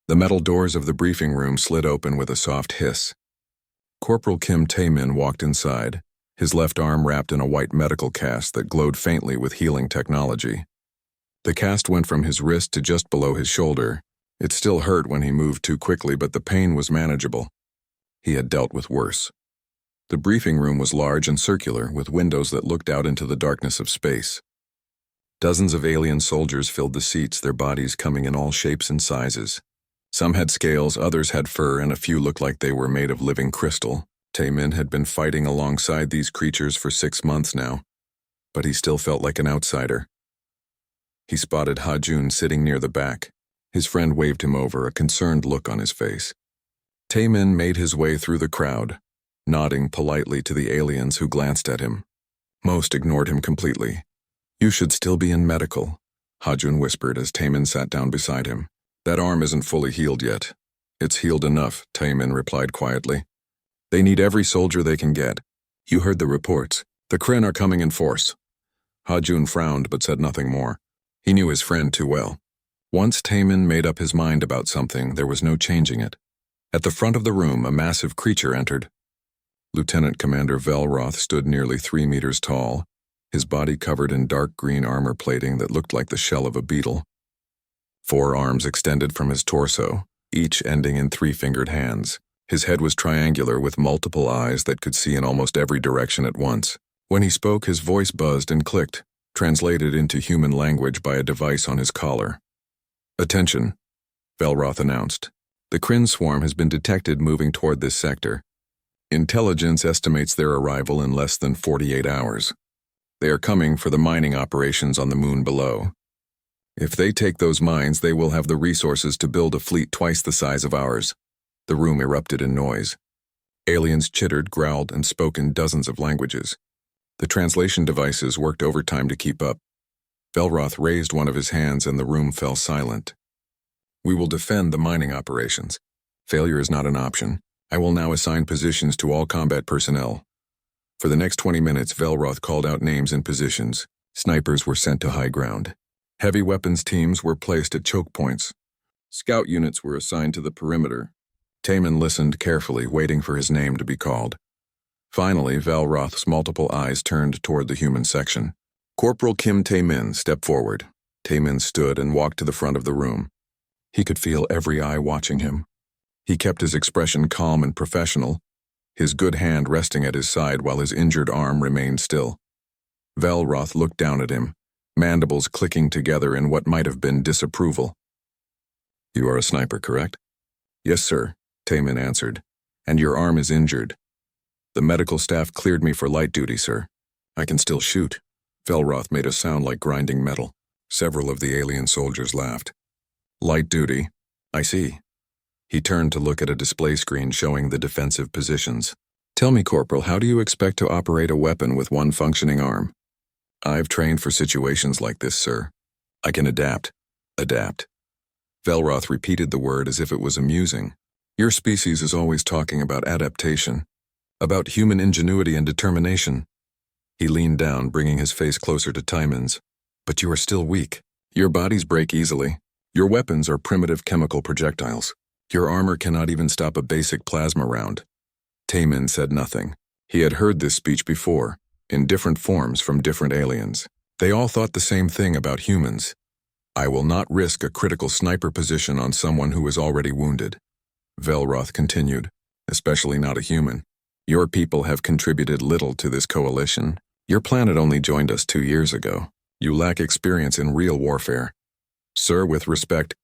The metal doors of the briefing room slid open with a soft hiss. Corporal Kim Tae-min walked inside, his left arm wrapped in a white medical cast that glowed faintly with healing technology. The cast went from his wrist to just below his shoulder. It still hurt when he moved too quickly, but the pain was manageable. He had dealt with worse. The briefing room was large and circular, with windows that looked out into the darkness of space. Dozens of alien soldiers filled the seats, their bodies coming in all shapes and sizes. Some had scales, others had fur, and a few looked like they were made of living crystal. Tae-min had been fighting alongside these creatures for 6 months now, but he still felt like an outsider. He spotted Ha-jun sitting near the back. His friend waved him over, a concerned look on his face. Tae-min made his way through the crowd, nodding politely to the aliens who glanced at him. Most ignored him completely. "You should still be in medical," Ha-jun whispered as Tae-min sat down beside him. "That arm isn't fully healed yet." "It's healed enough," Tae-min replied quietly. "They need every soldier they can get. You heard the reports. The Kryn are coming in force." Ha-jun frowned but said nothing more. He knew his friend too well. Once Tae-min made up his mind about something, there was no changing it. At the front of the room, a massive creature entered. Lieutenant Commander Velroth stood nearly 3 meters tall, his body covered in dark green armor plating that looked like the shell of a beetle. 4 arms extended from his torso, each ending in 3-fingered hands. His head was triangular with multiple eyes that could see in almost every direction at once. When he spoke, his voice buzzed and clicked, translated into human language by a device on his collar. "Attention," Velroth announced. "The Kryn swarm has been detected moving toward this sector. Intelligence estimates their arrival in less than 48 hours. They are coming for the mining operations on the moon below. If they take those mines, they will have the resources to build a fleet twice the size of ours." The room erupted in noise. Aliens chittered, growled, and spoke in dozens of languages. The translation devices worked overtime to keep up. Velroth raised one of his hands and the room fell silent. "We will defend the mining operations. Failure is not an option. I will now assign positions to all combat personnel." For the next 20 minutes, Velroth called out names and positions. Snipers were sent to high ground. Heavy weapons teams were placed at choke points. Scout units were assigned to the perimeter. Tae-min listened carefully, waiting for his name to be called. Finally, Velroth's multiple eyes turned toward the human section. "Corporal Kim Tae-min, step forward." Tae-min stood and walked to the front of the room. He could feel every eye watching him. He kept his expression calm and professional, his good hand resting at his side while his injured arm remained still. Velroth looked down at him, mandibles clicking together in what might have been disapproval. "You are a sniper, correct?" "Yes, sir," Tae-min answered. "And your arm is injured." "The medical staff cleared me for light duty, sir. I can still shoot." Velroth made a sound like grinding metal. Several of the alien soldiers laughed. "Light duty. I see." He turned to look at a display screen showing the defensive positions. "Tell me, Corporal, how do you expect to operate a weapon with one functioning arm?" "I've trained for situations like this, sir. I can adapt." "Adapt." Velroth repeated the word as if it was amusing. "Your species is always talking about adaptation, about human ingenuity and determination." He leaned down, bringing his face closer to Tae-min's. "But you are still weak. Your bodies break easily. Your weapons are primitive chemical projectiles. Your armor cannot even stop a basic plasma round." Tae-min said nothing. He had heard this speech before, in different forms from different aliens. They all thought the same thing about humans. "I will not risk a critical sniper position on someone who is already wounded." Velroth continued, "Especially not a human. Your people have contributed little to this coalition. Your planet only joined us 2 years ago. You lack experience in real warfare." "Sir, with respect,"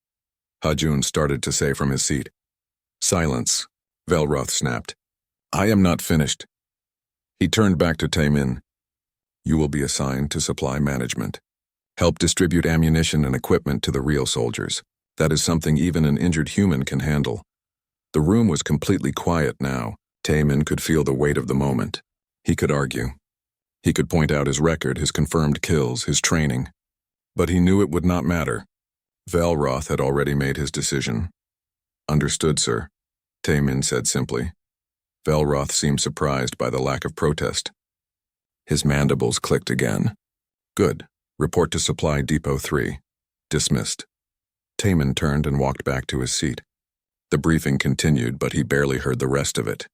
Ha-jun started to say from his seat. "Silence," Velroth snapped. "I am not finished." He turned back to Tae-min. "You will be assigned to supply management. Help distribute ammunition and equipment to the real soldiers. That is something even an injured human can handle." The room was completely quiet now. Tae-min could feel the weight of the moment. He could argue. He could point out his record, his confirmed kills, his training. But he knew it would not matter. Velroth had already made his decision. "Understood, sir," Tae-min said simply. Velroth seemed surprised by the lack of protest. His mandibles clicked again. "Good. Report to Supply Depot 3. Dismissed." Tae-min turned and walked back to his seat. The briefing continued, but he barely heard the rest of it.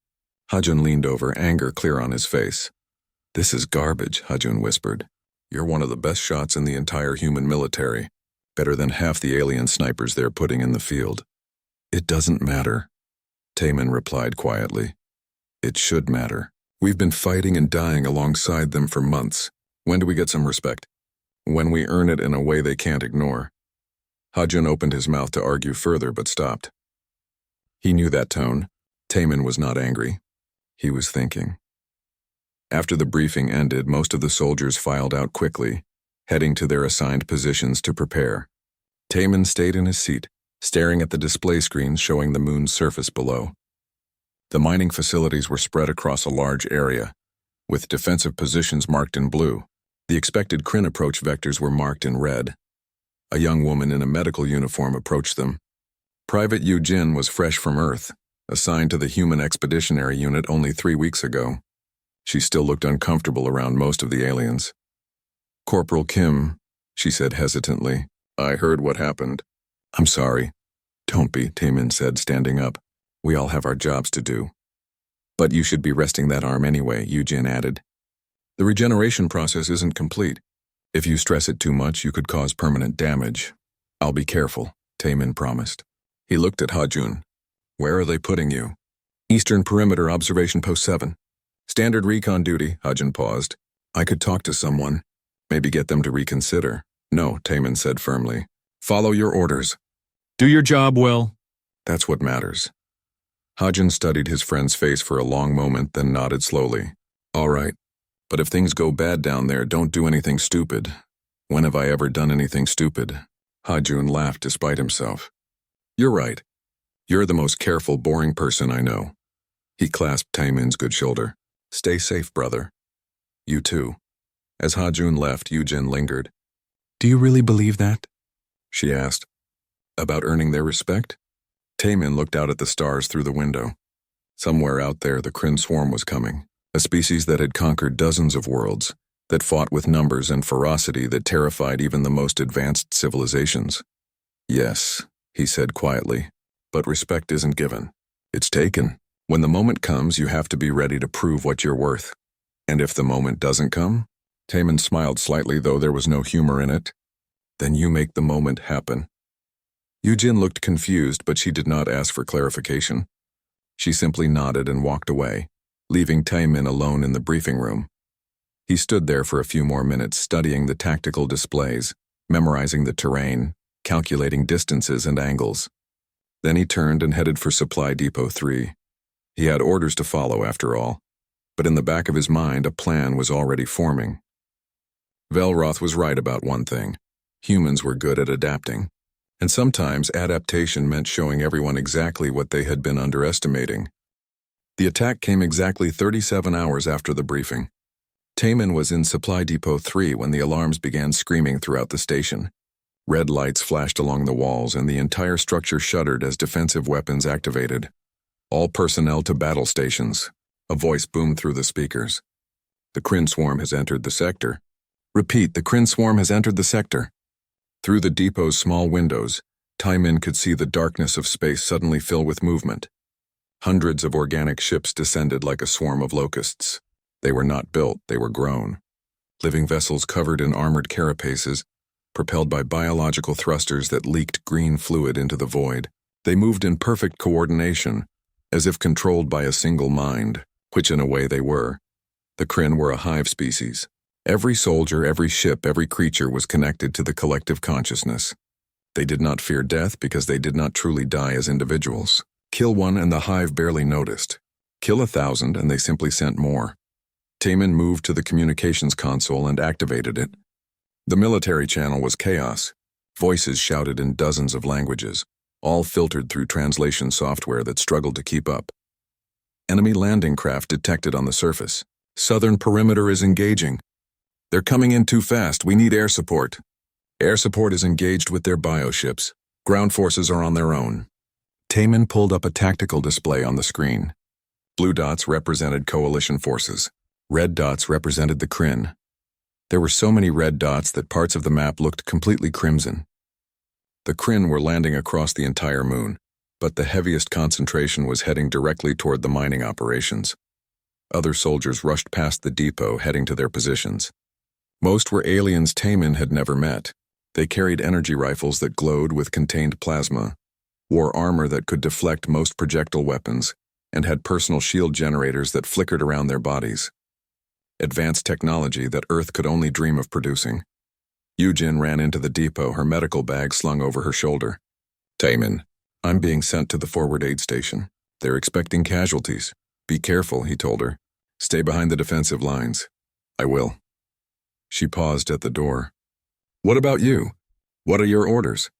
Hajun leaned over, anger clear on his face. "This is garbage," Hajun whispered. "You're one of the best shots in the entire human military, better than half the alien snipers they're putting in the field." "It doesn't matter," Taemin replied quietly. "It should matter. We've been fighting and dying alongside them for months. When do we get some respect? When we earn it in a way they can't ignore." Hajun opened his mouth to argue further but stopped. He knew that tone. Taemin was not angry. He was thinking. After the briefing ended, most of the soldiers filed out quickly, heading to their assigned positions to prepare. Taemin stayed in his seat, staring at the display screens showing the moon's surface below. The mining facilities were spread across a large area, with defensive positions marked in blue. The expected Kryn approach vectors were marked in red. A young woman in a medical uniform approached them. Private Yu Jin was fresh from Earth, assigned to the Human Expeditionary Unit only 3 weeks ago. She still looked uncomfortable around most of the aliens. "Corporal Kim," she said hesitantly, "I heard what happened." "I'm sorry." "Don't be," Taemin said, standing up. "We all have our jobs to do." "But you should be resting that arm anyway," Yu Jin added. "The regeneration process isn't complete. If you stress it too much, you could cause permanent damage." "I'll be careful," Taemin promised. He looked at Hajun. "Where are they putting you?" "Eastern Perimeter Observation Post 7. Standard recon duty." Hajun paused. "I could talk to someone. Maybe get them to reconsider." "No," Taemin said firmly. "Follow your orders. Do your job well. That's what matters." Hajun studied his friend's face for a long moment, then nodded slowly. "All right. But if things go bad down there, don't do anything stupid." "When have I ever done anything stupid?" Hajun laughed despite himself. "You're right. You're the most careful, boring person I know." He clasped Taemin's good shoulder. "Stay safe, brother." "You too." As Hajun left, Yu Jin lingered. "Do you really believe that?" she asked. "About earning their respect?" Taemin looked out at the stars through the window. Somewhere out there, the Kryn swarm was coming, a species that had conquered dozens of worlds, that fought with numbers and ferocity that terrified even the most advanced civilizations. "Yes," he said quietly, "but respect isn't given. It's taken. When the moment comes, you have to be ready to prove what you're worth. And if the moment doesn't come," Taemin smiled slightly, though there was no humor in it, "then you make the moment happen." Yu Jin looked confused, but she did not ask for clarification. She simply nodded and walked away, leaving Taemin alone in the briefing room. He stood there for a few more minutes, studying the tactical displays, memorizing the terrain, calculating distances and angles. Then he turned and headed for Supply Depot 3. He had orders to follow, after all, but in the back of his mind a plan was already forming. Velroth was right about one thing. Humans were good at adapting. And sometimes adaptation meant showing everyone exactly what they had been underestimating. The attack came exactly 37 hours after the briefing. Taemin was in Supply Depot 3 when the alarms began screaming throughout the station. Red lights flashed along the walls, and the entire structure shuddered as defensive weapons activated. "All personnel to battle stations," a voice boomed through the speakers. "The Kryn swarm has entered the sector." "Repeat, the Kryn swarm has entered the sector." Through the depot's small windows, Taemin could see the darkness of space suddenly fill with movement. Hundreds of organic ships descended like a swarm of locusts. They were not built, they were grown. Living vessels covered in armored carapaces, propelled by biological thrusters that leaked green fluid into the void. They moved in perfect coordination, as if controlled by a single mind, which in a way they were. The Kryn were a hive species. Every soldier, every ship, every creature was connected to the collective consciousness. They did not fear death because they did not truly die as individuals. Kill one and the hive barely noticed. Kill 1,000 and they simply sent more. Taemin moved to the communications console and activated it. The military channel was chaos. Voices shouted in dozens of languages, all filtered through translation software that struggled to keep up. Enemy landing craft detected on the surface. "Southern perimeter is engaging. They're coming in too fast. We need air support." "Air support is engaged with their bioships. Ground forces are on their own." Taemin pulled up a tactical display on the screen. Blue dots represented coalition forces. Red dots represented the Kryn. There were so many red dots that parts of the map looked completely crimson. The Kryn were landing across the entire moon, but the heaviest concentration was heading directly toward the mining operations. Other soldiers rushed past the depot, heading to their positions. Most were aliens Taemin had never met. They carried energy rifles that glowed with contained plasma, wore armor that could deflect most projectile weapons, and had personal shield generators that flickered around their bodies. Advanced technology that Earth could only dream of producing. Yujin ran into the depot, her medical bag slung over her shoulder. Taemin, I'm being sent to the forward aid station. They're expecting casualties. Be careful, he told her. Stay behind the defensive lines. I will. She paused at the door. What about you? What are your orders?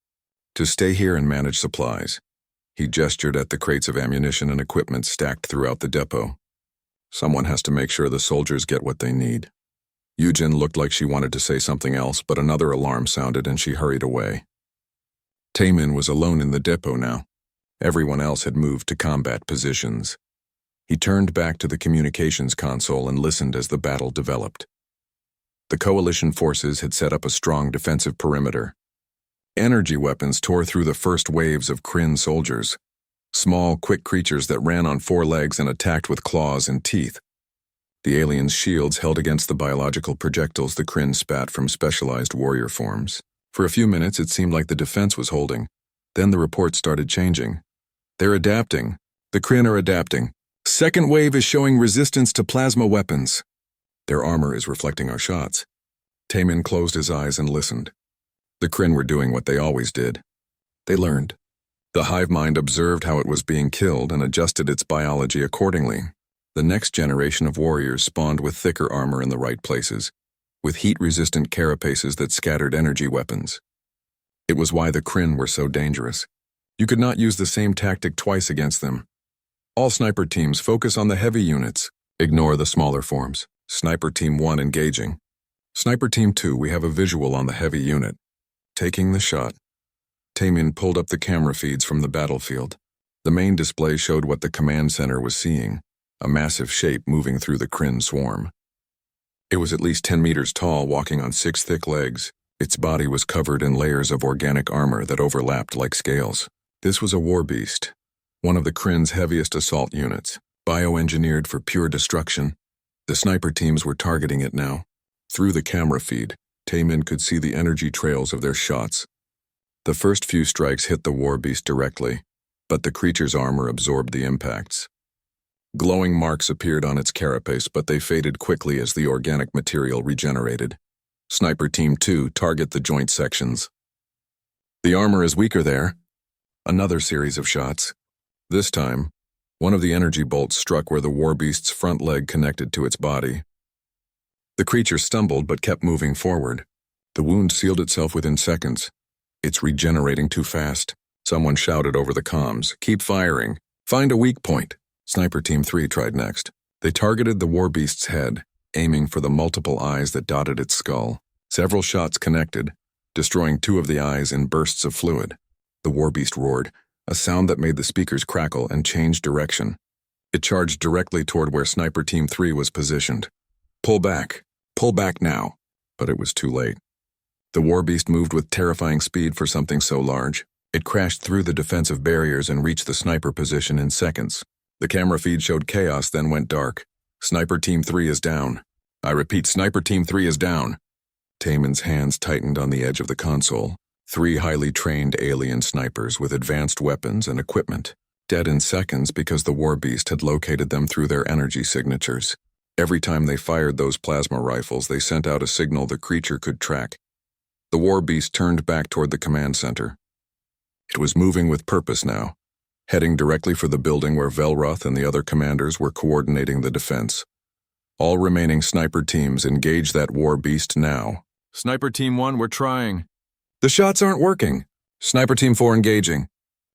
To stay here and manage supplies. He gestured at the crates of ammunition and equipment stacked throughout the depot. Someone has to make sure the soldiers get what they need. Yujin looked like she wanted to say something else, but another alarm sounded and she hurried away. Taemin was alone in the depot now. Everyone else had moved to combat positions. He turned back to the communications console and listened as the battle developed. The coalition forces had set up a strong defensive perimeter. Energy weapons tore through the first waves of Kryn soldiers, small, quick creatures that ran on four legs and attacked with claws and teeth. The aliens' shields held against the biological projectiles the Kryn spat from specialized warrior forms. For a few minutes, it seemed like the defense was holding. Then the reports started changing. They're adapting. The Kryn are adapting. Second wave is showing resistance to plasma weapons. Their armor is reflecting our shots. Taemin closed his eyes and listened. The Kryn were doing what they always did. They learned. The hive mind observed how it was being killed and adjusted its biology accordingly. The next generation of warriors spawned with thicker armor in the right places, with heat-resistant carapaces that scattered energy weapons. It was why the Kryn were so dangerous. You could not use the same tactic twice against them. All sniper teams focus on the heavy units. Ignore the smaller forms. Sniper Team 1 engaging. Sniper Team 2, we have a visual on the heavy unit. Taking the shot. Taemin pulled up the camera feeds from the battlefield. The main display showed what the command center was seeing, a massive shape moving through the Kryn swarm. It was at least 10 meters tall, walking on 6 thick legs. Its body was covered in layers of organic armor that overlapped like scales. This was a war beast, one of the Kryn's heaviest assault units, bioengineered for pure destruction. The sniper teams were targeting it now. Through the camera feed, Taemin could see the energy trails of their shots. The first few strikes hit the war beast directly, but the creature's armor absorbed the impacts. Glowing marks appeared on its carapace, but they faded quickly as the organic material regenerated. Sniper Team 2, target the joint sections. The armor is weaker there. Another series of shots. This time, one of the energy bolts struck where the war beast's front leg connected to its body. The creature stumbled but kept moving forward. The wound sealed itself within seconds. It's regenerating too fast. Someone shouted over the comms, "Keep firing. Find a weak point." Sniper Team 3 tried next. They targeted the war beast's head, aiming for the multiple eyes that dotted its skull. Several shots connected, destroying 2 of the eyes in bursts of fluid. The war beast roared, a sound that made the speakers crackle and change direction. It charged directly toward where Sniper Team 3 was positioned. Pull back now. But it was too late. The war beast moved with terrifying speed for something so large. It crashed through the defensive barriers and reached the sniper position in seconds. The camera feed showed chaos, then went dark. Sniper Team 3 is down. I repeat, Sniper Team 3 is down. Taemin's hands tightened on the edge of the console. 3 highly trained alien snipers with advanced weapons and equipment, dead in seconds because the war beast had located them through their energy signatures. Every time they fired those plasma rifles, they sent out a signal the creature could track. The war beast turned back toward the command center. It was moving with purpose now, heading directly for the building where Velroth and the other commanders were coordinating the defense. All remaining sniper teams engage that war beast now. Sniper Team 1, we're trying. The shots aren't working. Sniper Team 4 engaging.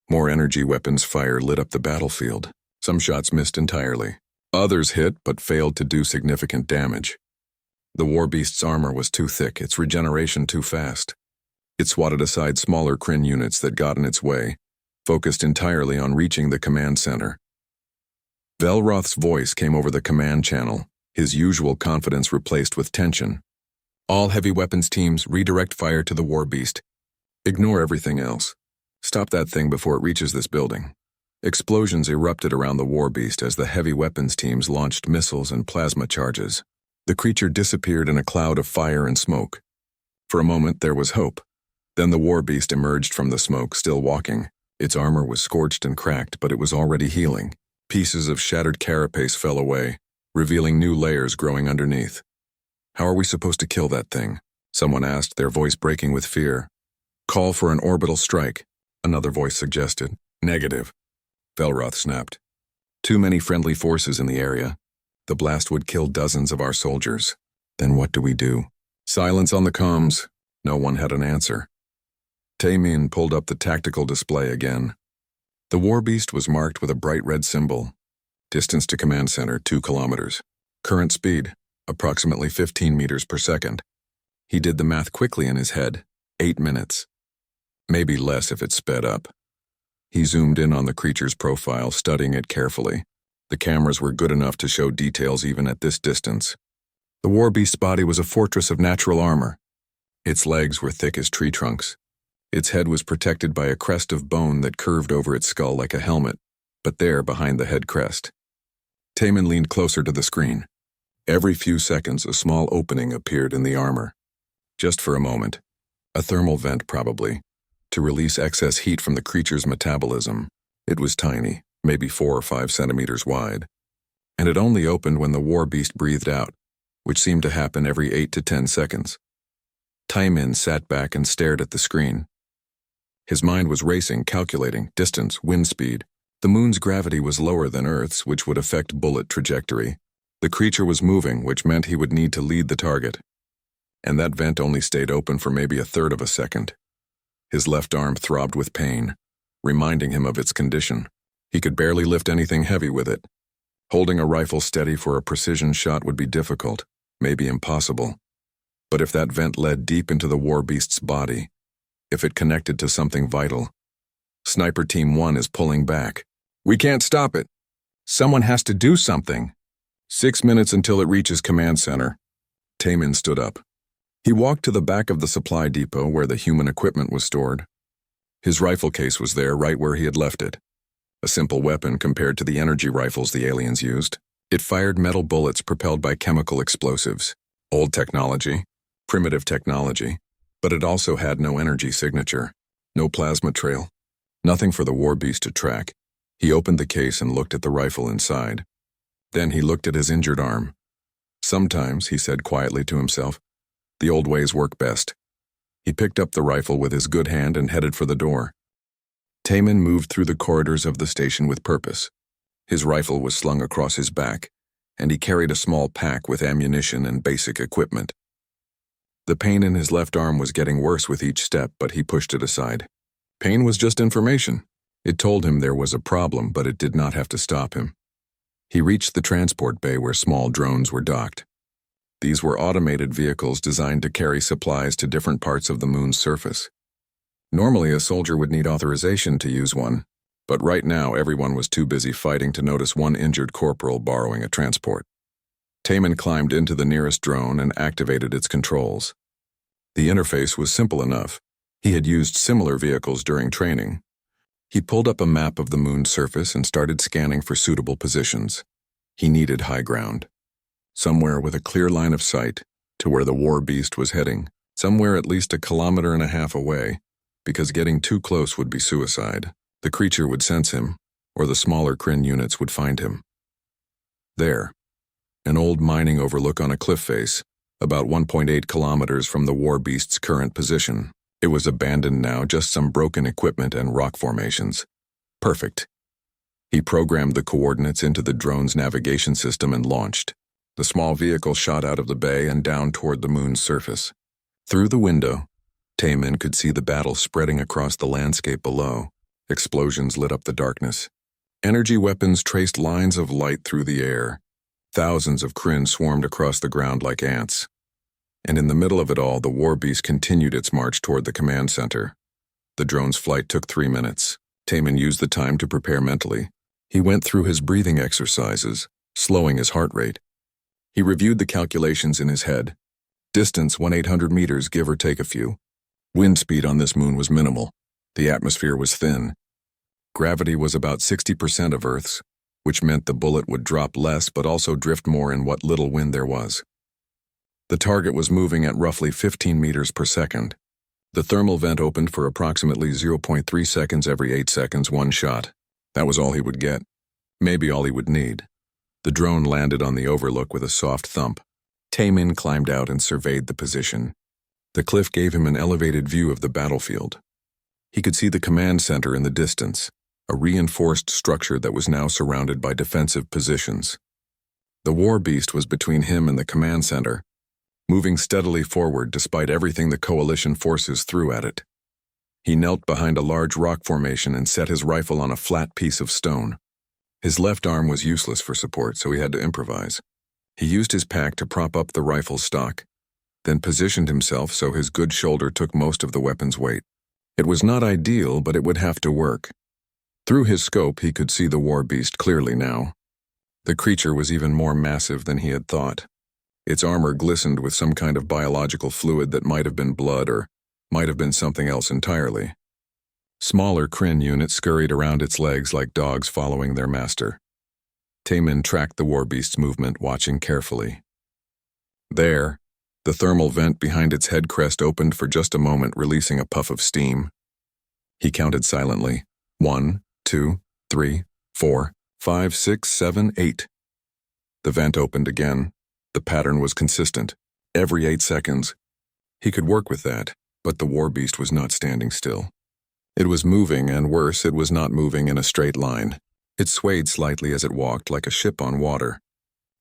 More energy weapons fire lit up the battlefield. Some shots missed entirely. Others hit but failed to do significant damage. The war beast's armor was too thick, its regeneration too fast. It swatted aside smaller Kryn units that got in its way, focused entirely on reaching the command center. Velroth's voice came over the command channel, his usual confidence replaced with tension. All heavy weapons teams redirect fire to the war beast. Ignore everything else. Stop that thing before it reaches this building. Explosions erupted around the war beast as the heavy weapons teams launched missiles and plasma charges. The creature disappeared in a cloud of fire and smoke. For a moment, there was hope. Then the war beast emerged from the smoke, still walking. Its armor was scorched and cracked, but it was already healing. Pieces of shattered carapace fell away, revealing new layers growing underneath. How are we supposed to kill that thing? Someone asked, their voice breaking with fear. Call for an orbital strike, another voice suggested. Negative. Velroth snapped. Too many friendly forces in the area. The blast would kill dozens of our soldiers. Then what do we do? Silence on the comms. No one had an answer. Taemin pulled up the tactical display again. The war beast was marked with a bright red symbol. Distance to command center, 2 kilometers. Current speed, approximately 15 meters per second. He did the math quickly in his head. 8 minutes. Maybe less if it sped up. He zoomed in on the creature's profile, studying it carefully. The cameras were good enough to show details even at this distance. The war beast's body was a fortress of natural armor. Its legs were thick as tree trunks. Its head was protected by a crest of bone that curved over its skull like a helmet, but there behind the head crest. Taemin leaned closer to the screen. Every few seconds, a small opening appeared in the armor. Just for a moment. A thermal vent, probably, to release excess heat from the creature's metabolism. It was tiny, maybe 4 or 5 centimeters wide. And it only opened when the war beast breathed out, which seemed to happen every 8 to 10 seconds. Taemin sat back and stared at the screen. His mind was racing, calculating distance, wind speed. The moon's gravity was lower than Earth's, which would affect bullet trajectory. The creature was moving, which meant he would need to lead the target. And that vent only stayed open for maybe 1/3 of a second. His left arm throbbed with pain, reminding him of its condition. He could barely lift anything heavy with it. Holding a rifle steady for a precision shot would be difficult, maybe impossible. But if that vent led deep into the war beast's body, if it connected to something vital. Sniper Team 1 is pulling back. We can't stop it. Someone has to do something. 6 minutes until it reaches command center. Taemin stood up. He walked to the back of the supply depot where the human equipment was stored. His rifle case was there, right where he had left it. A simple weapon compared to the energy rifles the aliens used. It fired metal bullets propelled by chemical explosives. Old technology, primitive technology, but it also had no energy signature, no plasma trail, nothing for the war beast to track. He opened the case and looked at the rifle inside. Then he looked at his injured arm. Sometimes, he said quietly to himself, the old ways work best. He picked up the rifle with his good hand and headed for the door. Taemin moved through the corridors of the station with purpose. His rifle was slung across his back, and he carried a small pack with ammunition and basic equipment. The pain in his left arm was getting worse with each step, but he pushed it aside. Pain was just information. It told him there was a problem, but it did not have to stop him. He reached the transport bay where small drones were docked. These were automated vehicles designed to carry supplies to different parts of the moon's surface. Normally, a soldier would need authorization to use one, but right now everyone was too busy fighting to notice one injured corporal borrowing a transport. Taemin climbed into the nearest drone and activated its controls. The interface was simple enough. He had used similar vehicles during training. He pulled up a map of the moon's surface and started scanning for suitable positions. He needed high ground. Somewhere with a clear line of sight to where the war beast was heading, somewhere at least 1.5 kilometers away, because getting too close would be suicide. The creature would sense him, or the smaller Kryn units would find him. There, an old mining overlook on a cliff face, about 1.8 kilometers from the war beast's current position. It was abandoned now, just some broken equipment and rock formations. Perfect. He programmed the coordinates into the drone's navigation system and launched. The small vehicle shot out of the bay and down toward the moon's surface. Through the window, Taemin could see the battle spreading across the landscape below. Explosions lit up the darkness. Energy weapons traced lines of light through the air. Thousands of Kryn swarmed across the ground like ants. And in the middle of it all, the war beast continued its march toward the command center. The drone's flight took 3 minutes. Taemin used the time to prepare mentally. He went through his breathing exercises, slowing his heart rate. He reviewed the calculations in his head. Distance 1,800 meters, give or take a few. Wind speed on this moon was minimal. The atmosphere was thin. Gravity was about 60% of Earth's, which meant the bullet would drop less but also drift more in what little wind there was. The target was moving at roughly 15 meters per second. The thermal vent opened for approximately 0.3 seconds every 8 seconds, one shot. That was all he would get. Maybe all he would need. The drone landed on the overlook with a soft thump. Taemin climbed out and surveyed the position. The cliff gave him an elevated view of the battlefield. He could see the command center in the distance, a reinforced structure that was now surrounded by defensive positions. The war beast was between him and the command center, moving steadily forward despite everything the coalition forces threw at it. He knelt behind a large rock formation and set his rifle on a flat piece of stone. His left arm was useless for support, so he had to improvise. He used his pack to prop up the rifle stock, then positioned himself so his good shoulder took most of the weapon's weight. It was not ideal, but it would have to work. Through his scope, he could see the war beast clearly now. The creature was even more massive than he had thought. Its armor glistened with some kind of biological fluid that might have been blood or might have been something else entirely. Smaller Kryn units scurried around its legs like dogs following their master. Taemin tracked the war beast's movement, watching carefully. There, the thermal vent behind its head crest opened for just a moment, releasing a puff of steam. He counted silently. 1, 2, 3, 4, 5, 6, 7, 8. The vent opened again. The pattern was consistent. Every 8 seconds. He could work with that, but the war beast was not standing still. It was moving, and worse, it was not moving in a straight line. It swayed slightly as it walked, like a ship on water.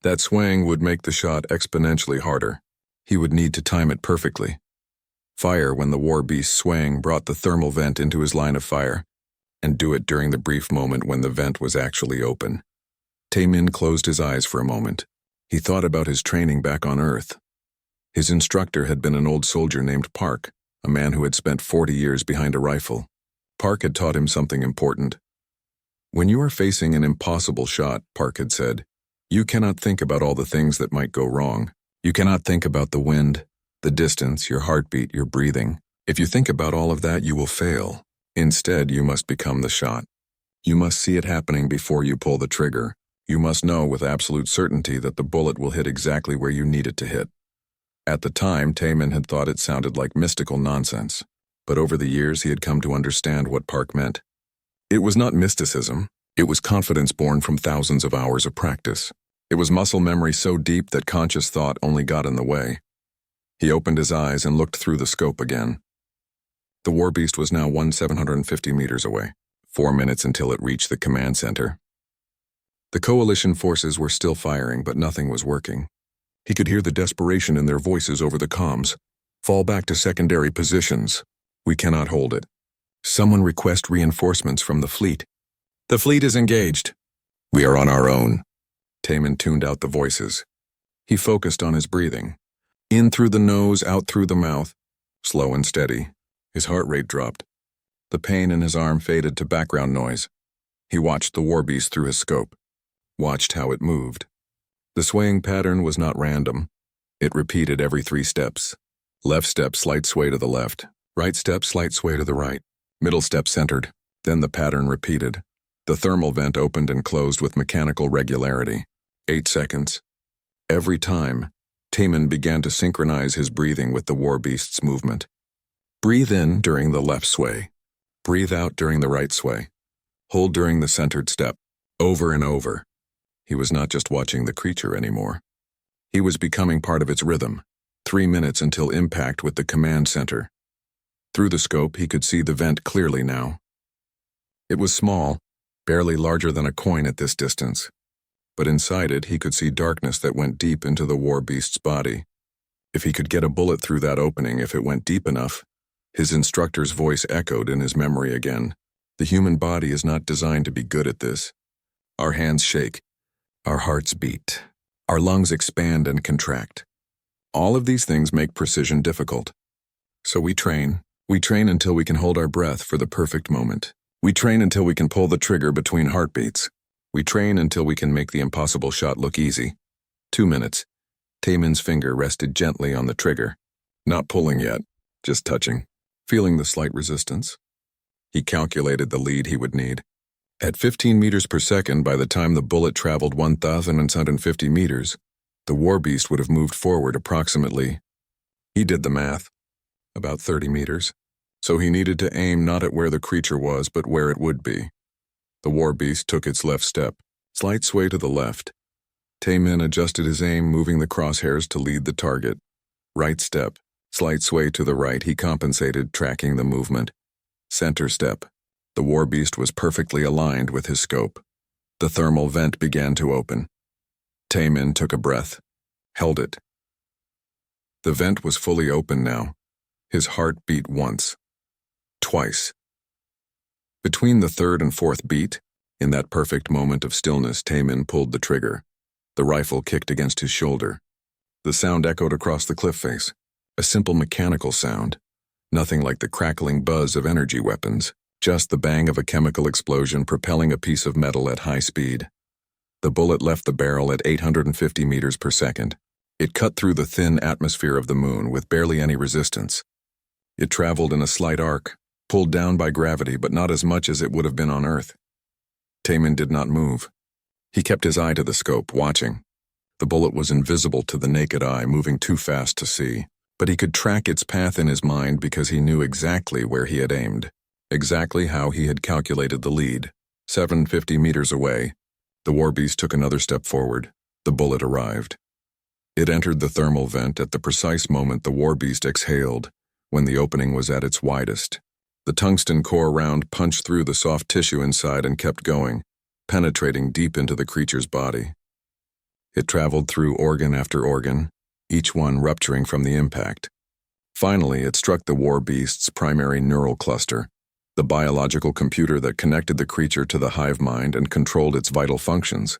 That swaying would make the shot exponentially harder. He would need to time it perfectly. Fire when the war beast swaying brought the thermal vent into his line of fire, and do it during the brief moment when the vent was actually open. Taemin closed his eyes for a moment. He thought about his training back on Earth. His instructor had been an old soldier named Park, a man who had spent 40 years behind a rifle. Park had taught him something important. When you are facing an impossible shot, Park had said, you cannot think about all the things that might go wrong. You cannot think about the wind, the distance, your heartbeat, your breathing. If you think about all of that, you will fail. Instead, you must become the shot. You must see it happening before you pull the trigger. You must know with absolute certainty that the bullet will hit exactly where you need it to hit. At the time, Taemin had thought it sounded like mystical nonsense, but over the years he had come to understand what Park meant. It was not mysticism. It was confidence born from thousands of hours of practice. It was muscle memory so deep that conscious thought only got in the way. He opened his eyes and looked through the scope again. The war beast was now 750 meters away, 4 minutes until it reached the command center. The coalition forces were still firing, but nothing was working. He could hear the desperation in their voices over the comms. Fall back to secondary positions. We cannot hold it. Someone request reinforcements from the fleet. The fleet is engaged. We are on our own. Taemin tuned out the voices. He focused on his breathing. In through the nose, out through the mouth. Slow and steady. His heart rate dropped. The pain in his arm faded to background noise. He watched the war beast through his scope. Watched how it moved. The swaying pattern was not random. It repeated every 3 steps. Left step, slight sway to the left. Right step, slight sway to the right. Middle step centered. Then the pattern repeated. The thermal vent opened and closed with mechanical regularity. 8 seconds. Every time, Taemin began to synchronize his breathing with the war beast's movement. Breathe in during the left sway. Breathe out during the right sway. Hold during the centered step. Over and over. He was not just watching the creature anymore. He was becoming part of its rhythm. 3 minutes until impact with the command center. Through the scope, he could see the vent clearly now. It was small, barely larger than a coin at this distance. But inside it, he could see darkness that went deep into the war beast's body. If he could get a bullet through that opening, if it went deep enough, his instructor's voice echoed in his memory again. The human body is not designed to be good at this. Our hands shake. Our hearts beat. Our lungs expand and contract. All of these things make precision difficult. So we train. We train until we can hold our breath for the perfect moment. We train until we can pull the trigger between heartbeats. We train until we can make the impossible shot look easy. 2 minutes. Taemin's finger rested gently on the trigger. Not pulling yet, just touching. Feeling the slight resistance. He calculated the lead he would need. At 15 meters per second, by the time the bullet traveled 1,150 meters, the war beast would have moved forward approximately, he did the math, about 30 meters. So he needed to aim not at where the creature was, but where it would be. The war beast took its left step, slight sway to the left. Taemin adjusted his aim, moving the crosshairs to lead the target. Right step, slight sway to the right, he compensated, tracking the movement. Center step. The war beast was perfectly aligned with his scope. The thermal vent began to open. Taemin took a breath, held it. The vent was fully open now. His heart beat once, twice. Between the third and fourth beat, in that perfect moment of stillness, Taemin pulled the trigger. The rifle kicked against his shoulder. The sound echoed across the cliff face, a simple mechanical sound, nothing like the crackling buzz of energy weapons, just the bang of a chemical explosion propelling a piece of metal at high speed. The bullet left the barrel at 850 meters per second. It cut through the thin atmosphere of the moon with barely any resistance. It traveled in a slight arc, pulled down by gravity, but not as much as it would have been on Earth. Taemin did not move. He kept his eye to the scope, watching. The bullet was invisible to the naked eye, moving too fast to see, but he could track its path in his mind because he knew exactly where he had aimed, exactly how he had calculated the lead. 750 meters away, the war beast took another step forward. The bullet arrived. It entered the thermal vent at the precise moment the war beast exhaled, when the opening was at its widest. The tungsten core round punched through the soft tissue inside and kept going, penetrating deep into the creature's body. It traveled through organ after organ, each one rupturing from the impact. Finally, it struck the war beast's primary neural cluster, the biological computer that connected the creature to the hive mind and controlled its vital functions.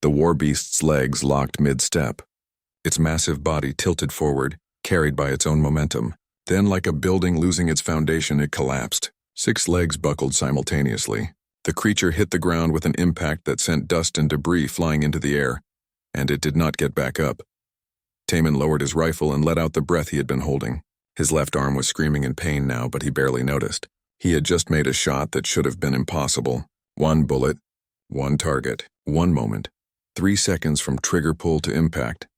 The war beast's legs locked mid-step. Its massive body tilted forward, carried by its own momentum. Then, like a building losing its foundation, it collapsed. 6 legs buckled simultaneously. The creature hit the ground with an impact that sent dust and debris flying into the air, and it did not get back up. Taemin lowered his rifle and let out the breath he had been holding. His left arm was screaming in pain now, but he barely noticed. He had just made a shot that should have been impossible. 1 bullet, 1 target, 1 moment, 3 seconds from trigger pull to impact.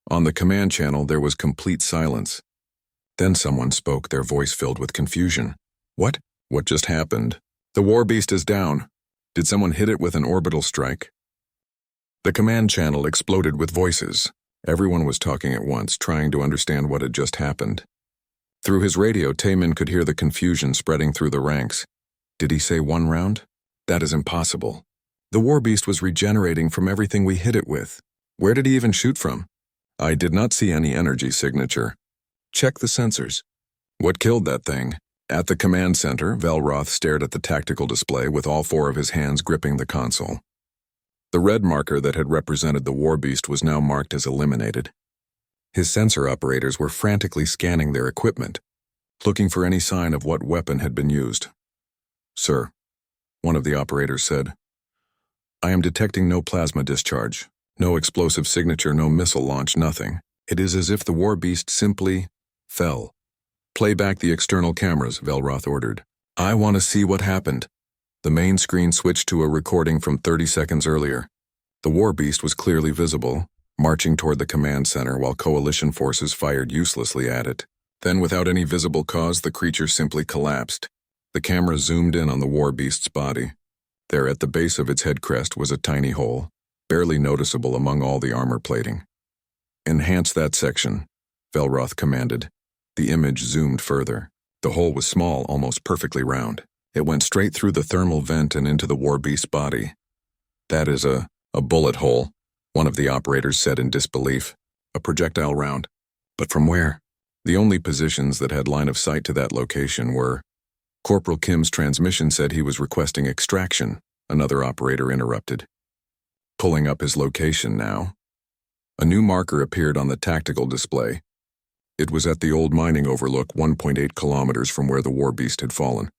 On the command channel, there was complete silence. Then someone spoke, their voice filled with confusion. What? What just happened? The war beast is down. Did someone hit it with an orbital strike? The command channel exploded with voices. Everyone was talking at once, trying to understand what had just happened. Through his radio, Taemin could hear the confusion spreading through the ranks. Did he say 1 round? That is impossible. The war beast was regenerating from everything we hit it with. Where did he even shoot from? I did not see any energy signature. Check the sensors. What killed that thing? At the command center, Velroth stared at the tactical display with all 4 of his hands gripping the console. The red marker that had represented the war beast was now marked as eliminated. His sensor operators were frantically scanning their equipment, looking for any sign of what weapon had been used. Sir, one of the operators said, I am detecting no plasma discharge. No explosive signature, no missile launch, nothing. It is as if the war beast simply fell. Play back the external cameras, Velroth ordered. I want to see what happened. The main screen switched to a recording from 30 seconds earlier. The war beast was clearly visible, marching toward the command center while coalition forces fired uselessly at it. Then, without any visible cause, the creature simply collapsed. The camera zoomed in on the war beast's body. There, at the base of its head crest, was a tiny hole, barely noticeable among all the armor plating. Enhance that section, Velroth commanded. The image zoomed further. The hole was small, almost perfectly round. It went straight through the thermal vent and into the war beast's body. That is a bullet hole, one of the operators said in disbelief. A projectile round. But from where? The only positions that had line of sight to that location were... Corporal Kim's transmission said he was requesting extraction, another operator interrupted. Pulling up his location now. A new marker appeared on the tactical display. It was at the old mining overlook 1.8 kilometers from where the war beast had fallen.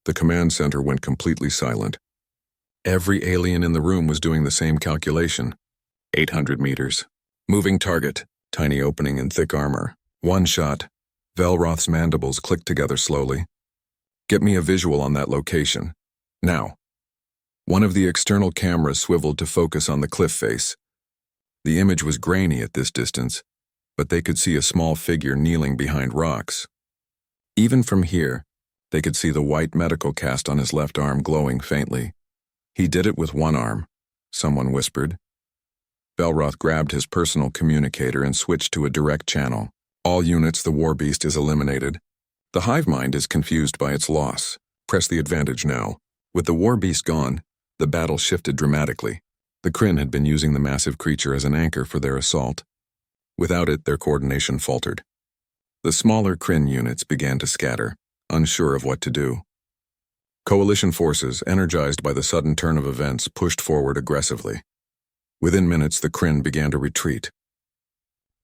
The command center went completely silent. Every alien in the room was doing the same calculation. 800 meters. Moving target. Tiny opening in thick armor. 1 shot. Velroth's mandibles clicked together slowly. Get me a visual on that location. Now. One of the external cameras swiveled to focus on the cliff face. The image was grainy at this distance, but they could see a small figure kneeling behind rocks. Even from here, they could see the white medical cast on his left arm glowing faintly. He did it with one arm, someone whispered. Velroth grabbed his personal communicator and switched to a direct channel. All units, the war beast is eliminated. The hive mind is confused by its loss. Press the advantage now. With the war beast gone, the battle shifted dramatically. The Kryn had been using the massive creature as an anchor for their assault. Without it, their coordination faltered. The smaller Kryn units began to scatter, unsure of what to do. Coalition forces, energized by the sudden turn of events, pushed forward aggressively. Within minutes, the Kryn began to retreat.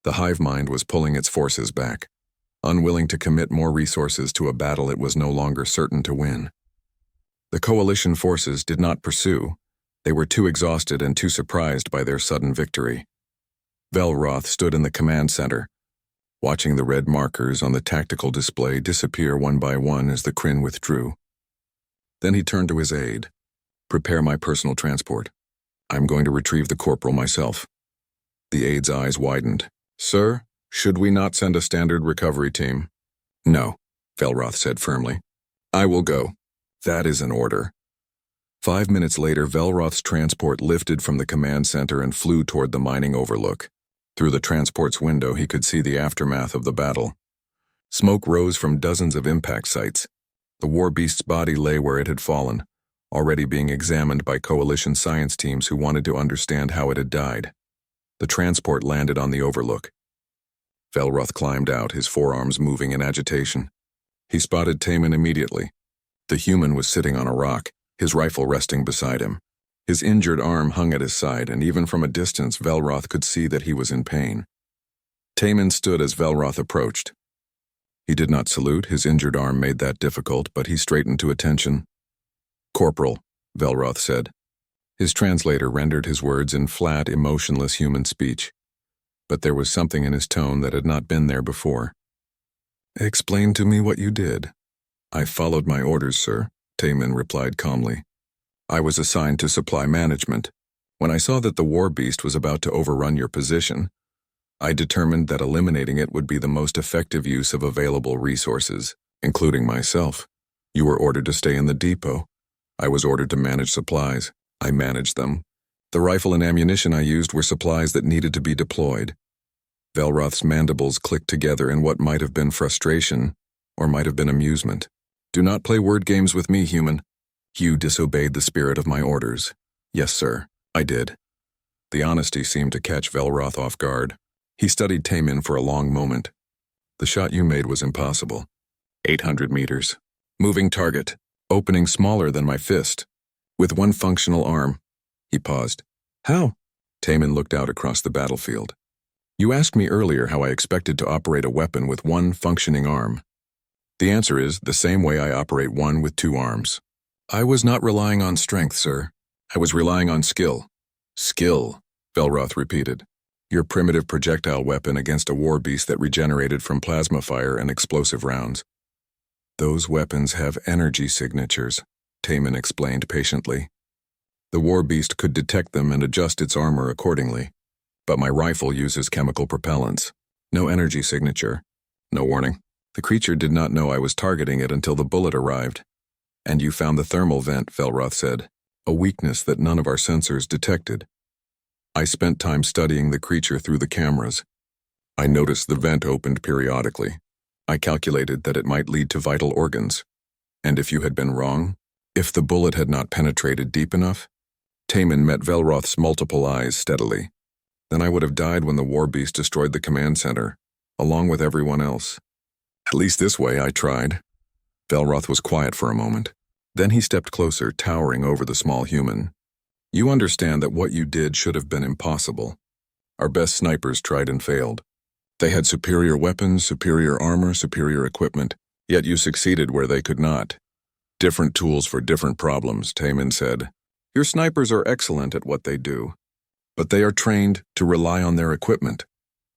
The hive mind was pulling its forces back, unwilling to commit more resources to a battle it was no longer certain to win. The coalition forces did not pursue. They were too exhausted and too surprised by their sudden victory. Velroth stood in the command center, watching the red markers on the tactical display disappear one by one as the Kryn withdrew. Then he turned to his aide. Prepare my personal transport. I'm going to retrieve the corporal myself. The aide's eyes widened. Sir, should we not send a standard recovery team? No, Velroth said firmly. I will go. That is an order. 5 minutes later, Velroth's transport lifted from the command center and flew toward the mining overlook. Through the transport's window, he could see the aftermath of the battle. Smoke rose from dozens of impact sites. The war beast's body lay where it had fallen, already being examined by coalition science teams who wanted to understand how it had died. The transport landed on the overlook. Velroth climbed out, his forearms moving in agitation. He spotted Taman immediately. The human was sitting on a rock, his rifle resting beside him. His injured arm hung at his side, and even from a distance, Velroth could see that he was in pain. Taman stood as Velroth approached. He did not salute, his injured arm made that difficult, but he straightened to attention. Corporal, Velroth said. His translator rendered his words in flat, emotionless human speech, but there was something in his tone that had not been there before. Explain to me what you did. I followed my orders, sir, Taman replied calmly. I was assigned to supply management. When I saw that the war beast was about to overrun your position, I determined that eliminating it would be the most effective use of available resources, including myself. You were ordered to stay in the depot. I was ordered to manage supplies. I managed them. The rifle and ammunition I used were supplies that needed to be deployed. Velroth's mandibles clicked together in what might have been frustration, or might have been amusement. Do not play word games with me, human. You disobeyed the spirit of my orders. Yes, sir, I did. The honesty seemed to catch Velroth off guard. He studied Taman for a long moment. The shot you made was impossible. 800 meters. Moving target. Opening smaller than my fist. With one functional arm. He paused. How? Taman looked out across the battlefield. You asked me earlier how I expected to operate a weapon with one functioning arm. The answer is the same way I operate one with 2 arms. I was not relying on strength, sir. I was relying on skill. Skill, Velroth repeated. Your primitive projectile weapon against a war beast that regenerated from plasma fire and explosive rounds. Those weapons have energy signatures, Taman explained patiently. The war beast could detect them and adjust its armor accordingly. But my rifle uses chemical propellants. No energy signature. No warning. The creature did not know I was targeting it until the bullet arrived. And you found the thermal vent, Velroth said, a weakness that none of our sensors detected. I spent time studying the creature through the cameras. I noticed the vent opened periodically. I calculated that it might lead to vital organs. And if you had been wrong, if the bullet had not penetrated deep enough, Taman met Velroth's multiple eyes steadily. Then I would have died when the war beast destroyed the command center, along with everyone else. At least this way I tried. Velroth was quiet for a moment. Then he stepped closer, towering over the small human. You understand that what you did should have been impossible. Our best snipers tried and failed. They had superior weapons, superior armor, superior equipment, yet you succeeded where they could not. Different tools for different problems, Taman said. Your snipers are excellent at what they do, but they are trained to rely on their equipment.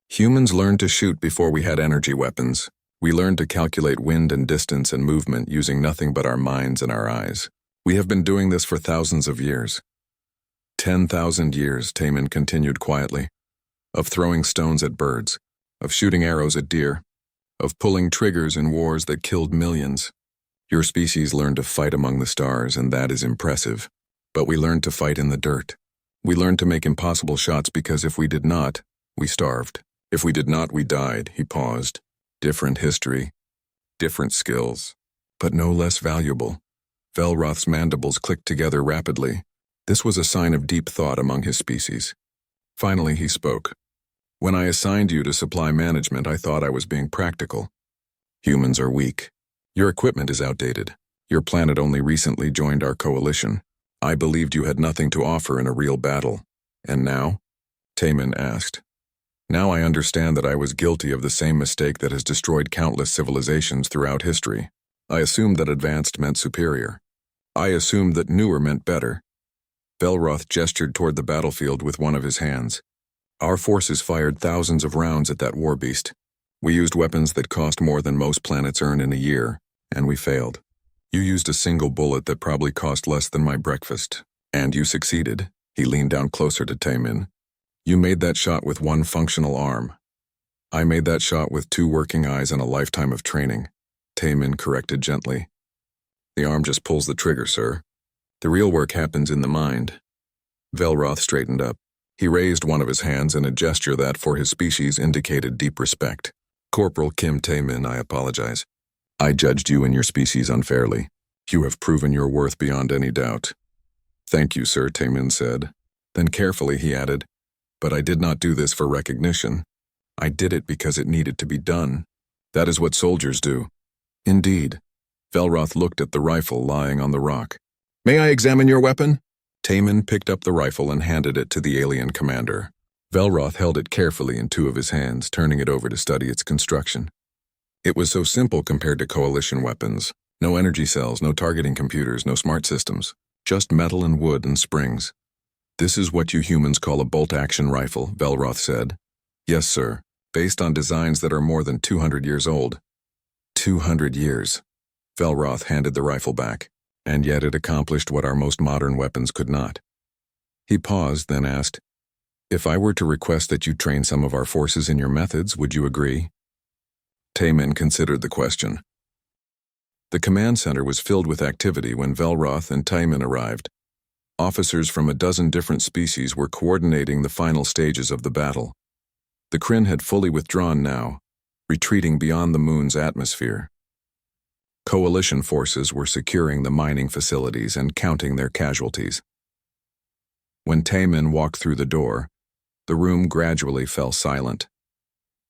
Humans learned to shoot before we had energy weapons. We learned to calculate wind and distance and movement using nothing but our minds and our eyes. We have been doing this for thousands of years. 10,000 years, Taman continued quietly, of throwing stones at birds, of shooting arrows at deer, of pulling triggers in wars that killed millions. Your species learned to fight among the stars, and that is impressive. But we learned to fight in the dirt. We learned to make impossible shots because if we did not, we starved. If we did not, we died. He paused. Different history, different skills, but no less valuable. Velroth's mandibles clicked together rapidly. This was a sign of deep thought among his species. Finally, he spoke. When I assigned you to supply management, I thought I was being practical. Humans are weak. Your equipment is outdated. Your planet only recently joined our coalition. I believed you had nothing to offer in a real battle. And now? Taman asked. Now I understand that I was guilty of the same mistake that has destroyed countless civilizations throughout history. I assumed that advanced meant superior. I assumed that newer meant better. Velroth gestured toward the battlefield with one of his hands. Our forces fired thousands of rounds at that war beast. We used weapons that cost more than most planets earn in a year, and we failed. You used a single bullet that probably cost less than my breakfast, and you succeeded. He leaned down closer to Taman. You made that shot with one functional arm. I made that shot with 2 working eyes and a lifetime of training. Taman corrected gently. The arm just pulls the trigger, sir. The real work happens in the mind. Velroth straightened up. He raised one of his hands in a gesture that, for his species, indicated deep respect. Corporal Kim Taman, I apologize. I judged you and your species unfairly. You have proven your worth beyond any doubt. Thank you, sir, Taman said. Then carefully he added, but I did not do this for recognition. I did it because it needed to be done. That is what soldiers do. Indeed. Velroth looked at the rifle lying on the rock. May I examine your weapon? Taman picked up the rifle and handed it to the alien commander. Velroth held it carefully in 2 of his hands, turning it over to study its construction. It was so simple compared to coalition weapons. No energy cells, no targeting computers, no smart systems. Just metal and wood and springs. This is what you humans call a bolt-action rifle, Velroth said. Yes, sir. Based on designs that are more than 200 years old. 200 years. Velroth handed the rifle back, and yet it accomplished what our most modern weapons could not. He paused, then asked, if I were to request that you train some of our forces in your methods, would you agree? Taman considered the question. The command center was filled with activity when Velroth and Taman arrived. Officers from a dozen different species were coordinating the final stages of the battle. The Kryn had fully withdrawn now, retreating beyond the moon's atmosphere. Coalition forces were securing the mining facilities and counting their casualties. When Taman walked through the door, the room gradually fell silent.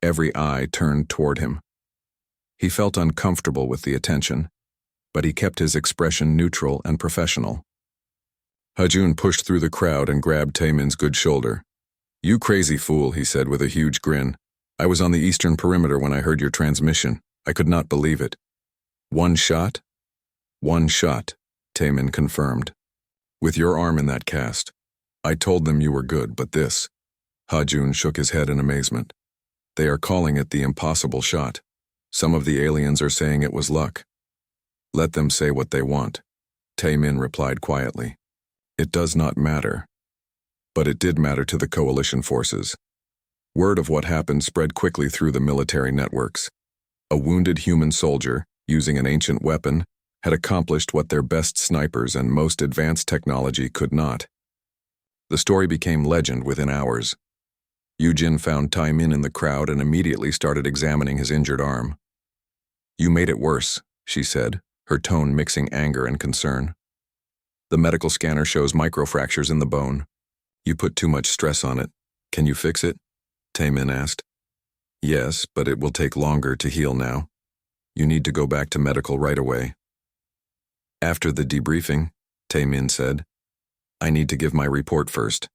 Every eye turned toward him. He felt uncomfortable with the attention, but he kept his expression neutral and professional. Hajun pushed through the crowd and grabbed Taman's good shoulder. You crazy fool, he said with a huge grin. I was on the eastern perimeter when I heard your transmission. I could not believe it. 1 shot? 1 shot, Taman confirmed. With your arm in that cast. I told them you were good, but this. Hajun shook his head in amazement. They are calling it the impossible shot. Some of the aliens are saying it was luck. Let them say what they want. Taman replied quietly. It does not matter. But it did matter to the coalition forces. Word of what happened spread quickly through the military networks. A wounded human soldier, using an ancient weapon, had accomplished what their best snipers and most advanced technology could not. The story became legend within hours. Yujin found Taman in the crowd and immediately started examining his injured arm. You made it worse, she said, her tone mixing anger and concern. The medical scanner shows microfractures in the bone. You put too much stress on it. Can you fix it? Taman asked. Yes, but it will take longer to heal now. You need to go back to medical right away. After the debriefing, Taman said, I need to give my report first.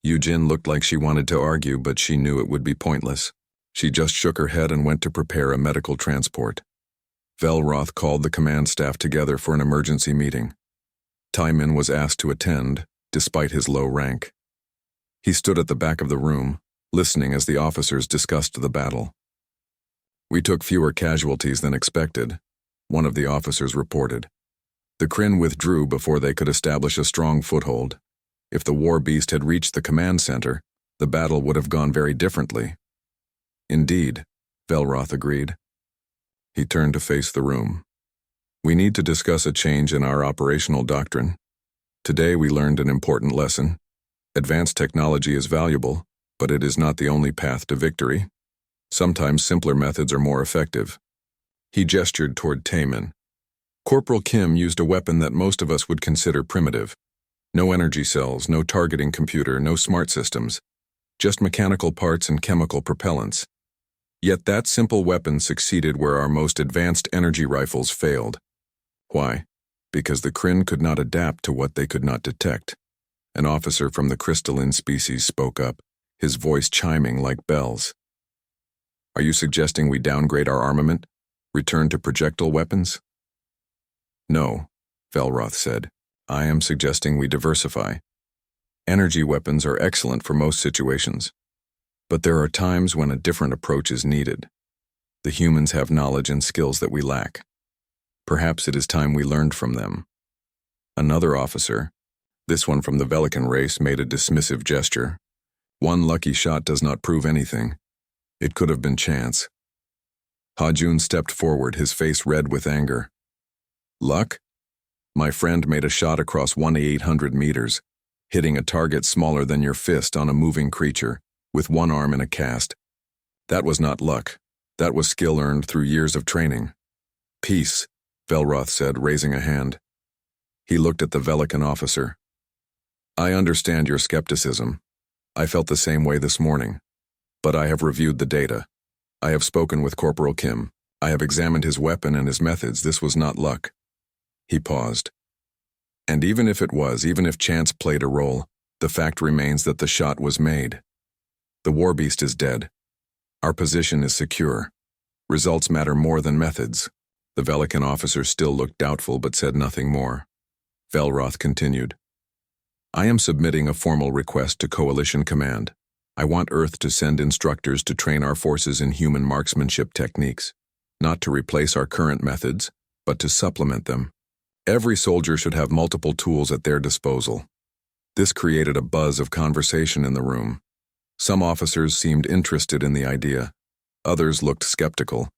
Yujin looked like she wanted to argue, but she knew it would be pointless. She just shook her head and went to prepare a medical transport. Velroth called the command staff together for an emergency meeting. Taman was asked to attend, despite his low rank. He stood at the back of the room, listening as the officers discussed the battle. We took fewer casualties than expected, one of the officers reported. The Kryn withdrew before they could establish a strong foothold. If the war beast had reached the command center, the battle would have gone very differently. Indeed, Velroth agreed. He turned to face the room. We need to discuss a change in our operational doctrine. Today we learned an important lesson. Advanced technology is valuable, but it is not the only path to victory. Sometimes simpler methods are more effective. He gestured toward Taemin. Corporal Kim used a weapon that most of us would consider primitive. No energy cells, no targeting computer, no smart systems. Just mechanical parts and chemical propellants. Yet that simple weapon succeeded where our most advanced energy rifles failed. Why? Because the Kryn could not adapt to what they could not detect. An officer from the crystalline species spoke up, his voice chiming like bells. Are you suggesting we downgrade our armament? Return to projectile weapons? No, Velroth said. I am suggesting we diversify. Energy weapons are excellent for most situations. But there are times when a different approach is needed. The humans have knowledge and skills that we lack. Perhaps it is time we learned from them. Another officer, this one from the Velikan race, made a dismissive gesture. One lucky shot does not prove anything. It could have been chance. Hajun stepped forward, his face red with anger. Luck? My friend made a shot across 1,800 meters, hitting a target smaller than your fist on a moving creature, with one arm in a cast. That was not luck. That was skill earned through years of training. Peace, Velroth said, raising a hand. He looked at the Velikan officer. I understand your skepticism. I felt the same way this morning. But I have reviewed the data. I have spoken with Corporal Kim. I have examined his weapon and his methods. This was not luck. He paused. And even if it was, even if chance played a role, the fact remains that the shot was made. The war beast is dead. Our position is secure. Results matter more than methods. The Velikan officer still looked doubtful but said nothing more. Velroth continued. I am submitting a formal request to Coalition Command. I want Earth to send instructors to train our forces in human marksmanship techniques, not to replace our current methods, but to supplement them. Every soldier should have multiple tools at their disposal. This created a buzz of conversation in the room. Some officers seemed interested in the idea. Others looked skeptical.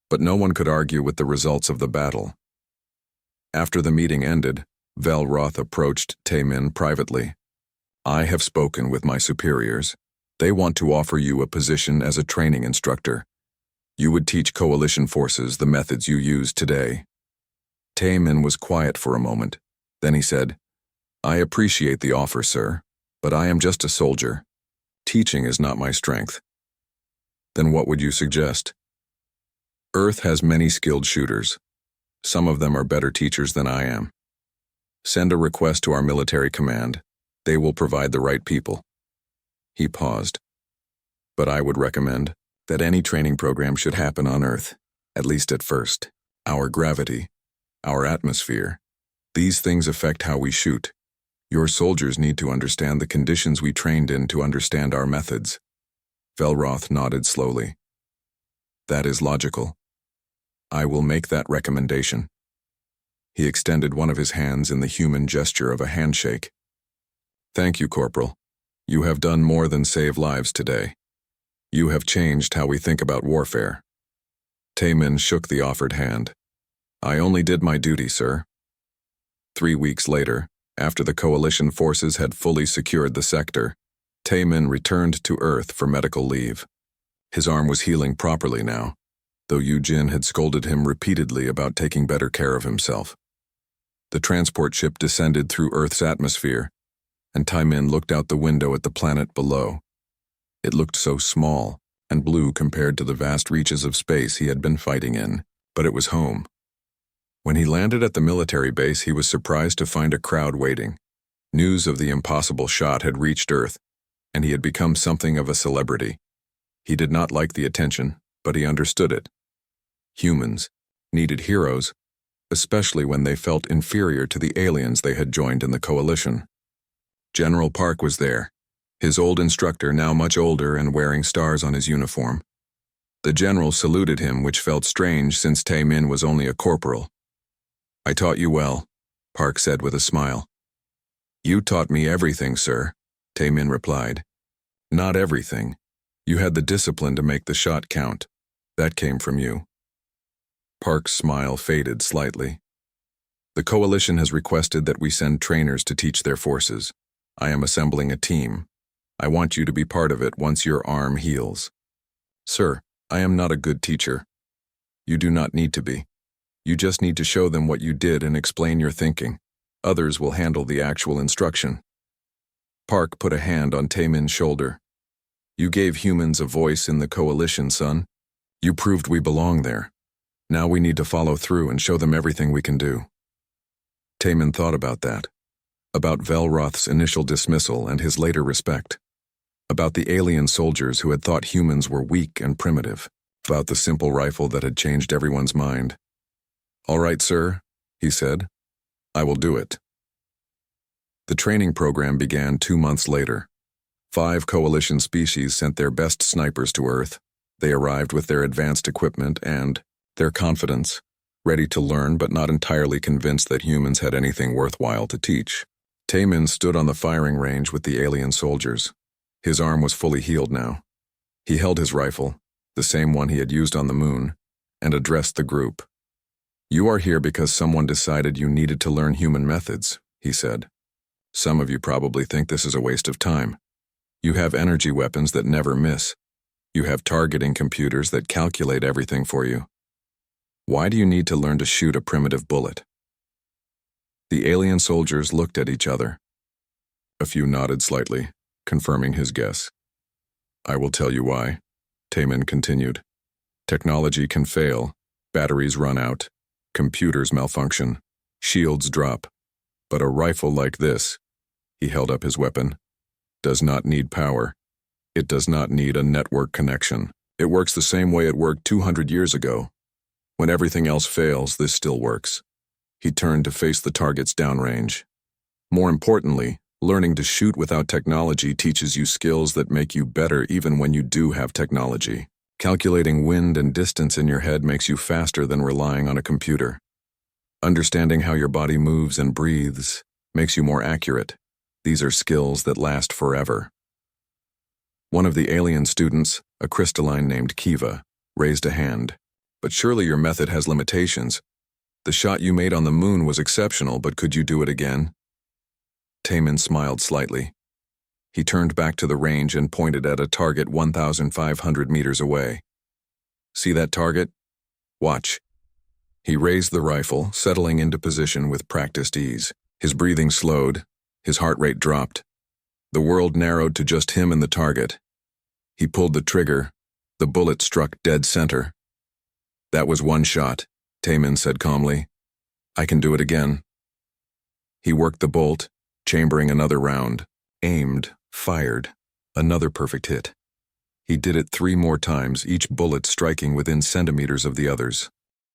But no one could argue with the results of the battle. After the meeting ended, Velroth approached Taemin privately. I have spoken with my superiors. They want to offer you a position as a training instructor. You would teach coalition forces the methods you use today. Taemin was quiet for a moment. Then he said, I appreciate the offer, sir, but I am just a soldier. Teaching is not my strength. Then what would you suggest? Earth has many skilled shooters. Some of them are better teachers than I am. Send a request to our military command. They will provide the right people. He paused. But I would recommend that any training program should happen on Earth, at least at first. Our gravity, our atmosphere, these things affect how we shoot. Your soldiers need to understand the conditions we trained in to understand our methods. Velroth nodded slowly. That is logical. I will make that recommendation. He extended one of his hands in the human gesture of a handshake. Thank you, Corporal. You have done more than save lives today. You have changed how we think about warfare. Taemin shook the offered hand. I only did my duty, sir. 3 weeks later, after the coalition forces had fully secured the sector, Taemin returned to Earth for medical leave. His arm was healing properly now, though Yujin had scolded him repeatedly about taking better care of himself. The transport ship descended through Earth's atmosphere, and Taemin looked out the window at the planet below. It looked so small and blue compared to the vast reaches of space he had been fighting in, but it was home. When he landed at the military base, he was surprised to find a crowd waiting. News of the impossible shot had reached Earth, and he had become something of a celebrity. He did not like the attention, but he understood it. Humans needed heroes, especially when they felt inferior to the aliens they had joined in the coalition. General Park was there, his old instructor now much older and wearing stars on his uniform. The general saluted him, which felt strange since Tae-min was only a corporal. "I taught you well," Park said with a smile. "You taught me everything, sir," Tae-min replied. "Not everything. You had the discipline to make the shot count. That came from you." Park's smile faded slightly. "The coalition has requested that we send trainers to teach their forces. I am assembling a team. I want you to be part of it once your arm heals." "Sir, I am not a good teacher." "You do not need to be. You just need to show them what you did and explain your thinking. Others will handle the actual instruction." Park put a hand on Tae-min's shoulder. "You gave humans a voice in the coalition, son. You proved we belong there. Now we need to follow through and show them everything we can do." Tae-min thought about that. About Velroth's initial dismissal and his later respect. About the alien soldiers who had thought humans were weak and primitive. About the simple rifle that had changed everyone's mind. "All right, sir," he said. "I will do it." The training program began 2 months later. 5 coalition species sent their best snipers to Earth. They arrived with their advanced equipment and their confidence, ready to learn but not entirely convinced that humans had anything worthwhile to teach. Tae-min stood on the firing range with the alien soldiers. His arm was fully healed now. He held his rifle, the same one he had used on the moon, and addressed the group. "You are here because someone decided you needed to learn human methods," he said. "Some of you probably think this is a waste of time. You have energy weapons that never miss. You have targeting computers that calculate everything for you. Why do you need to learn to shoot a primitive bullet?" The alien soldiers looked at each other. A few nodded slightly, confirming his guess. "I will tell you why," Tae-min continued. "Technology can fail, batteries run out, computers malfunction, shields drop. But a rifle like this," he held up his weapon, "does not need power. It does not need a network connection. It works the same way it worked 200 years ago. When everything else fails, this still works." He turned to face the targets downrange. "More importantly, learning to shoot without technology teaches you skills that make you better even when you do have technology. Calculating wind and distance in your head makes you faster than relying on a computer. Understanding how your body moves and breathes makes you more accurate. These are skills that last forever." One of the alien students, a crystalline named Kiva, raised a hand. "But surely your method has limitations. The shot you made on the moon was exceptional, but could you do it again?" Tae-min smiled slightly. He turned back to the range and pointed at a target 1,500 meters away. "See that target? Watch." He raised the rifle, settling into position with practiced ease. His breathing slowed, his heart rate dropped. The world narrowed to just him and the target. He pulled the trigger. The bullet struck dead center. "That was one shot," Tae-min said calmly. "I can do it again." He worked the bolt, chambering another round, aimed, fired, another perfect hit. He did it 3 more times, each bullet striking within centimeters of the others.